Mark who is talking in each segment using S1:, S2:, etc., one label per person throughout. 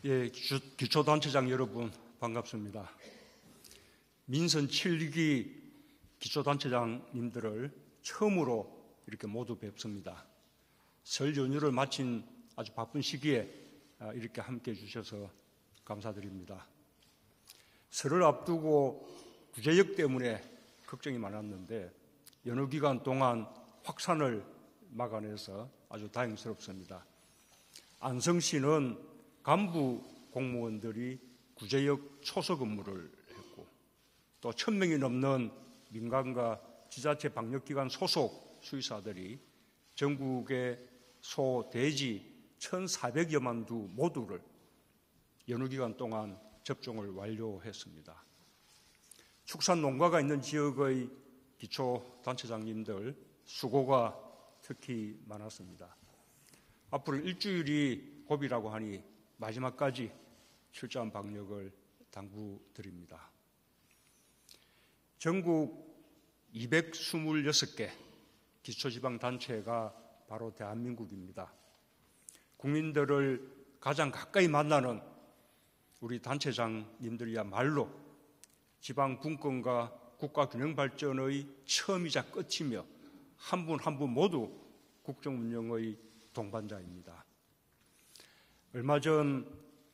S1: 예, 기초단체장 여러분 반갑습니다. 민선 7기 기초단체장님들을 처음으로 이렇게 모두 뵙습니다. 설 연휴를 마친 아주 바쁜 시기에 이렇게 함께해 주셔서 감사드립니다. 설을 앞두고 구제역 때문에 걱정이 많았는데 연휴 기간 동안 확산을 막아내서 아주 다행스럽습니다. 안성시는 간부 공무원들이 구제역 초소 근무를 했고 또 1,000명이 넘는 민간과 지자체 방역기관 소속 수의사들이 전국의 소, 돼지 1,400여만 두 모두를 연휴 기간 동안 접종을 완료했습니다. 축산 농가가 있는 지역의 기초단체장님들 수고가 특히 많았습니다. 앞으로 일주일이 고비라고 하니 마지막까지 철저한 방역을 당부드립니다. 전국 226개 기초지방단체가 바로 대한민국입니다. 국민들을 가장 가까이 만나는 우리 단체장님들이야말로 지방 분권과 국가 균형 발전의 처음이자 끝이며 한 분 한 분 모두 국정 운영의 동반자입니다. 얼마 전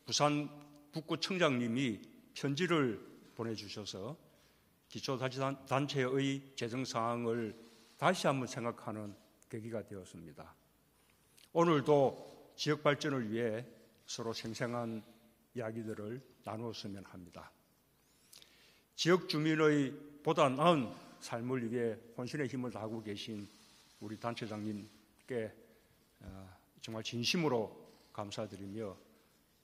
S1: 부산 북구청장님이 편지를 보내주셔서 기초단체의 재정 상황을 다시 한번 생각하는 계기가 되었습니다. 오늘도 지역 발전을 위해 서로 생생한 이야기들을 나누었으면 합니다. 지역 주민의 보다 나은 삶을 위해 혼신의 힘을 다하고 계신 우리 단체장님께 정말 진심으로 감사드리며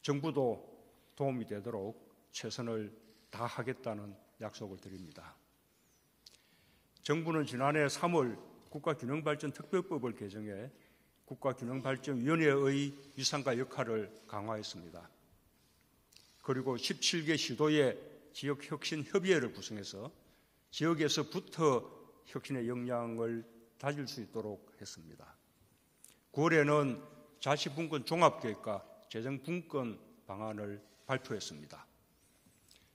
S1: 정부도 도움이 되도록 최선을 다하겠다는 약속을 드립니다. 정부는 지난해 3월 국가균형발전특별법을 개정해 국가균형발전위원회의 위상과 역할을 강화했습니다. 그리고 17개 시도의 지역혁신협의회를 구성해서 지역에서부터 혁신의 역량을 다질 수 있도록 했습니다. 9월에는 자치분권 종합계획과 재정분권 방안을 발표했습니다.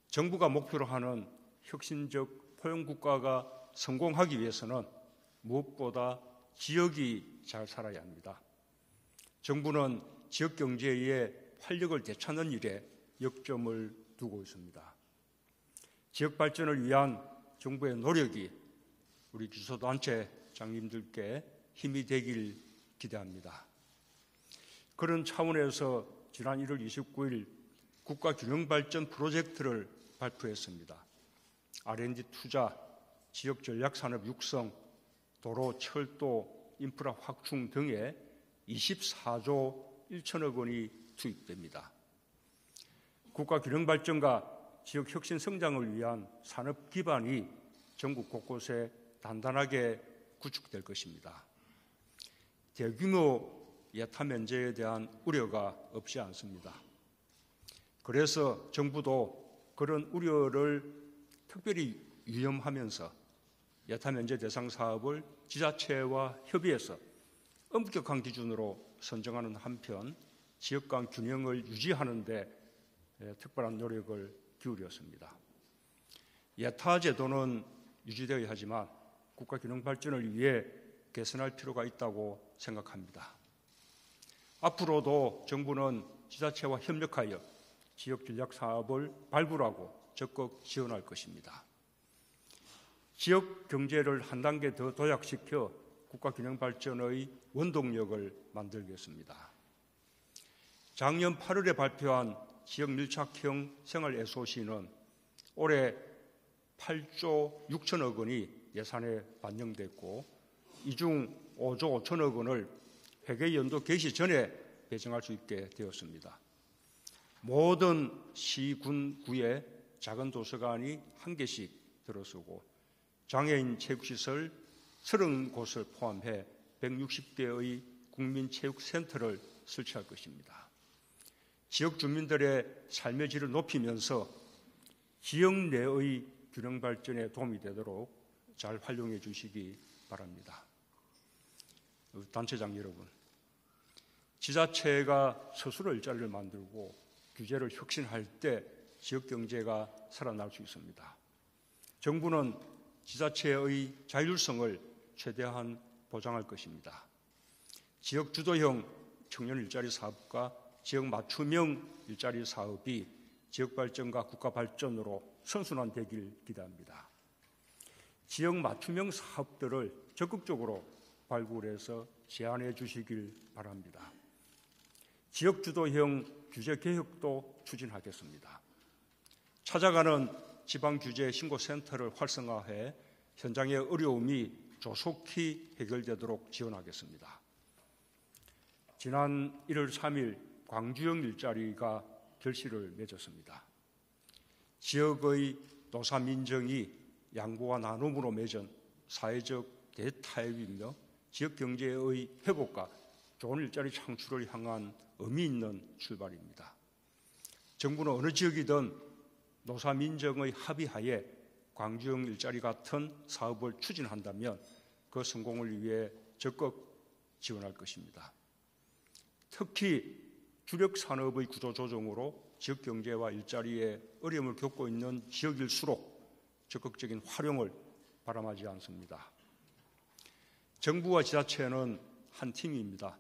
S1: 정부가 목표로 하는 혁신적 포용국가가 성공하기 위해서는 무엇보다 지역이 잘 살아야 합니다. 정부는 지역경제의 활력을 되찾는 일에 역점을 두고 있습니다. 지역 발전을 위한 정부의 노력이 우리 기초단체장님들께 힘이 되길 기대합니다. 그런 차원에서 지난 1월 29일 국가균형발전 프로젝트를 발표했습니다. R&D 투자, 지역전략산업 육성, 도로, 철도, 인프라 확충 등에 24조 1천억 원이 투입됩니다. 국가균형발전과 지역혁신 성장을 위한 산업 기반이 전국 곳곳에 단단하게 구축될 것입니다. 대규모 예타 면제에 대한 우려가 없지 않습니다. 그래서 정부도 그런 우려를 특별히 유념하면서 예타 면제 대상 사업을 지자체와 협의해서 엄격한 기준으로 선정하는 한편 지역 간 균형을 유지하는 데 특별한 노력을 기울였습니다. 예타 제도는 유지되어야 하지만 국가 균형 발전을 위해 개선할 필요가 있다고 생각합니다. 앞으로도 정부는 지자체와 협력하여 지역 전략 사업을 발굴하고 적극 지원할 것입니다. 지역 경제를 한 단계 더 도약시켜 국가 균형 발전의 원동력을 만들겠습니다. 작년 8월에 발표한 지역 밀착형 생활 SOC는 올해 8조 6천억 원이 예산에 반영됐고 이 중 5조 5천억 원을 회계연도 개시 전에 배정할 수 있게 되었습니다. 모든 시, 군, 구에 작은 도서관이 한 개씩 들어서고 장애인 체육시설 30곳을 포함해 160개의 국민체육센터를 설치할 것입니다. 지역 주민들의 삶의 질을 높이면서 지역 내의 균형 발전에 도움이 되도록 잘 활용해 주시기 바랍니다. 단체장 여러분, 지자체가 스스로 일자리를 만들고 규제를 혁신할 때 지역 경제가 살아날 수 있습니다. 정부는 지자체의 자율성을 최대한 보장할 것입니다. 지역 주도형 청년 일자리 사업과 지역 맞춤형 일자리 사업이 지역 발전과 국가 발전으로 선순환되길 기대합니다. 지역 맞춤형 사업들을 적극적으로 발굴해서 제안해 주시길 바랍니다. 지역 주도형 규제 개혁도 추진하겠습니다. 찾아가는 지방규제 신고센터를 활성화해 현장의 어려움이 조속히 해결되도록 지원하겠습니다. 지난 1월 3일 광주형 일자리가 결실을 맺었습니다. 지역의 노사민정이 양보와 나눔으로 맺은 사회적 대타협이며 지역 경제의 회복과 좋은 일자리 창출을 향한 의미 있는 출발입니다. 정부는 어느 지역이든 노사민정의 합의하에 광주형 일자리 같은 사업을 추진한다면 그 성공을 위해 적극 지원할 것입니다. 특히 주력 산업의 구조 조정으로 지역 경제와 일자리에 어려움을 겪고 있는 지역일수록 적극적인 활용을 바람하지 않습니다. 정부와 지자체는 한 팀입니다.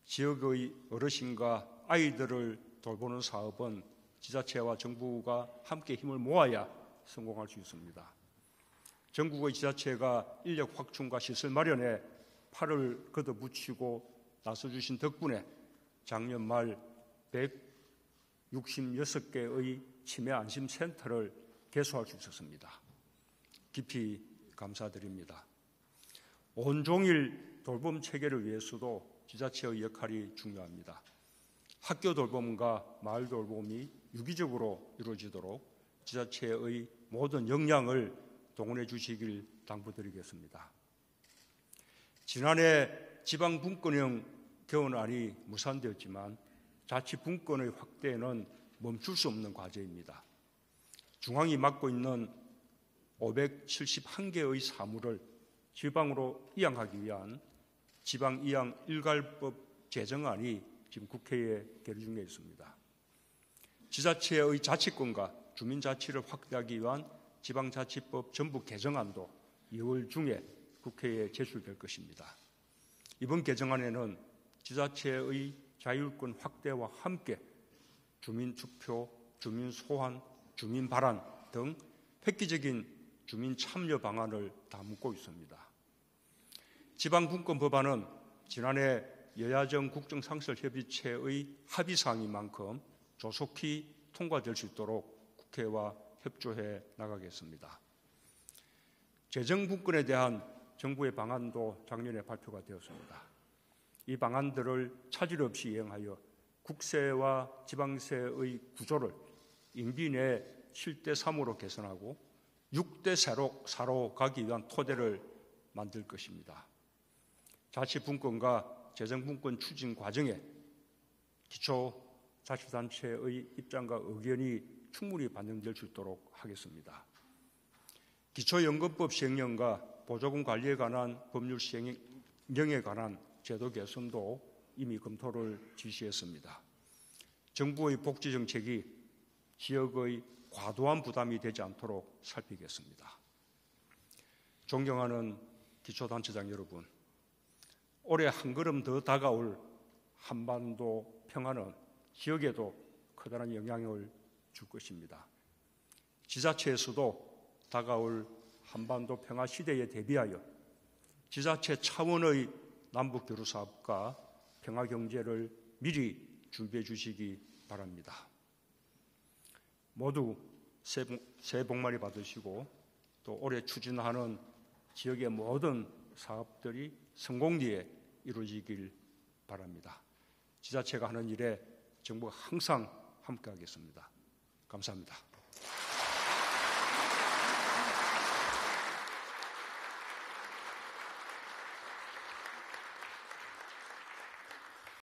S1: 지역의 어르신과 아이들을 돌보는 사업은 지자체와 정부가 함께 힘을 모아야 성공할 수 있습니다. 전국의 지자체가 인력 확충과 시설 마련에 팔을 걷어붙이고 나서주신 덕분에 작년 말 166개의 치매 안심센터를 개소할 수 있었습니다. 깊이 감사드립니다. 온종일 돌봄 체계를 위해서도 지자체의 역할이 중요합니다. 학교 돌봄과 마을 돌봄이 유기적으로 이루어지도록 지자체의 모든 역량을 동원해 주시길 당부드리겠습니다. 지난해 지방분권형 개헌안이 무산되었지만 자치분권의 확대는 멈출 수 없는 과제입니다. 중앙이 맡고 있는 571개의 사무를 지방으로 이양하기 위한 지방이양 일괄법 제정안이 지금 국회에 계류 중에 있습니다. 지자체의 자치권과 주민자치를 확대하기 위한 지방자치법 전부 개정안도 2월 중에 국회에 제출될 것입니다. 이번 개정안에는 지자체의 자율권 확대와 함께 주민투표, 주민소환, 주민발안 등 획기적인 주민 참여 방안을 담고 있습니다. 지방분권법안은 지난해 여야정 국정상설협의체의 합의사항인 만큼 조속히 통과될 수 있도록 국회와 협조해 나가겠습니다. 재정분권에 대한 정부의 방안도 작년에 발표가 되었습니다. 이 방안들을 차질 없이 이행하여 국세와 지방세의 구조를 임기 내 7대 3으로 개선하고 6대 4로 가기 위한 토대를 만들 것입니다. 자치분권과 재정분권 추진 과정에 기초자치단체의 입장과 의견이 충분히 반영될 수 있도록 하겠습니다. 기초연금법 시행령과 보조금 관리에 관한 법률 시행령에 관한 제도 개선도 이미 검토를 지시했습니다. 정부의 복지 정책이 지역의 과도한 부담이 되지 않도록 살피겠습니다. 존경하는 기초단체장 여러분, 올해 한 걸음 더 다가올 한반도 평화는 지역에도 커다란 영향을 줄 것입니다. 지자체에서도 다가올 한반도 평화 시대에 대비하여 지자체 차원의 남북 교류 사업과 평화 경제를 미리 준비해 주시기 바랍니다. 모두 새해 복 많이 받으시고 또 올해 추진하는 지역의 모든 사업들이 성공리에 이루어지길 바랍니다. 지자체가 하는 일에 정부가 항상 함께하겠습니다. 감사합니다.